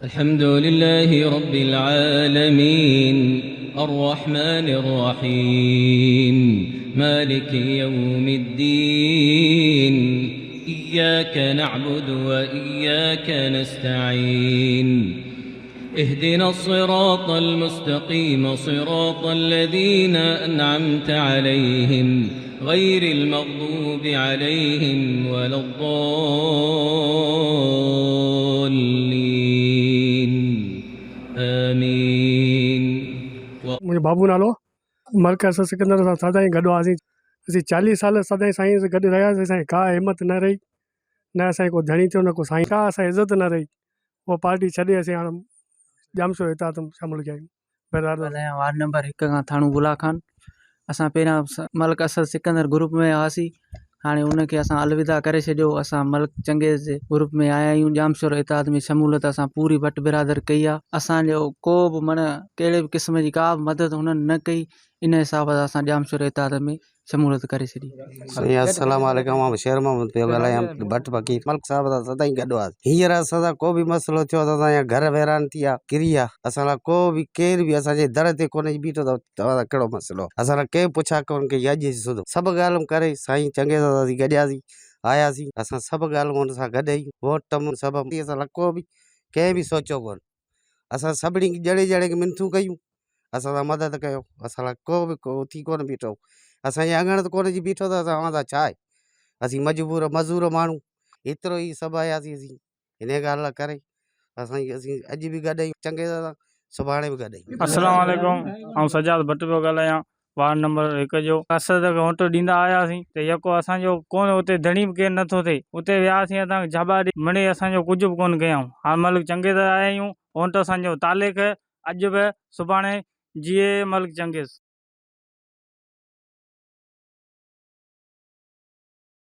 الحمد لله رب العالمين الرحمن الرحيم مالك يوم الدين إياك نعبد وإياك نستعين اهدنا الصراط المستقيم صراط الذين أنعمت عليهم غير المغضوب عليهم ولا الضالين آمين मुझे बाबू नालो मरकज़ सिकंदर सां सदाईं गॾु हुआसीं। असीं 40 साल सदाईं साईं सां गॾु रहियासीं। असांजी का हिमत न रही, न असांखे को धणी थियो, न को साईं, का असांजी इज़त न रही। उहा पार्टी छॾे असीं हाणे जामशोर इताद शामिल कया आहियूं। वार्ड नंबर 1 खां थाणू बुला खान। असां पहिरियां मलिक असद सिकंदर ग्रुप में हुआसीं, हाणे उनखे असां अलविदा करे छॾियो। असां मलिक चंगेज़ जे ग्रुप में आया आहियूं। जामशोर इताद में शमूलियत असां पूरी भट बिरादर कई आहे। असांजो को बि माना कहिड़े बि क़िस्म जी का बि मदद हुननि न कई। इन हिसाब सां असां जामशोर इताद में शमूलियत करे छॾी। अस्सलाम वालेकुम। मां शहर मां पियो ॻाल्हायां भट फ़कीर मलिक साहब सां सदाईं गॾु हुआसीं। हींअर असां सां को बि मसइलो थियो त असांजा घर वैरान थी विया, किरी विया। असां लाइ को बि केर बि असांजे दर ते कोन बीठो अथव तव्हां सां कहिड़ो मसइलो। असां लाइ कंहिं पुछा कोन कई। अॼु सुधो सभु ॻाल्हियूं करे साईं चङे सां असीं गॾियासीं आयासीं। असां सभु ॻाल्हियूं हुन सां गॾु आहियूं। वोट टम सभु असां लाइ को बि कंहिं बि सोचियो कोन। असां सभिनी जणे जणे खे मिनथूं कयूं, असां सां मदद कयो। असां लाइ को बि थी कोन बीठो। असांजे अङण त कोन जी बीठो त असां वांदा छा आहे। असीं मजबूर मज़ूर माण्हू एतिरो ई सभु आयासीं। असीं हिन ॻाल्हि लाइ करे असीं अॼु बि गॾु आहियूं, चङे सां सुभाणे बि गॾु आहियूं। अस्सलाम वालेकुम। ऐं सजाद भट्ट पियो ॻाल्हायां, वार्ड नंबर 1 जो। असद खे वोट ॾींदा आयासीं त यको असांजो कोन उते धणी बि केरु नथो थिए। उते वियासीं असां जाबा ॾेई मिड़े असांजो कुझु बि कोन कयऊं। हाणे मलिक चंगेज़ आया आहियूं। वोट असांजो तालिक अॼु बि सुभाणे जीए मलिक चंगेज़।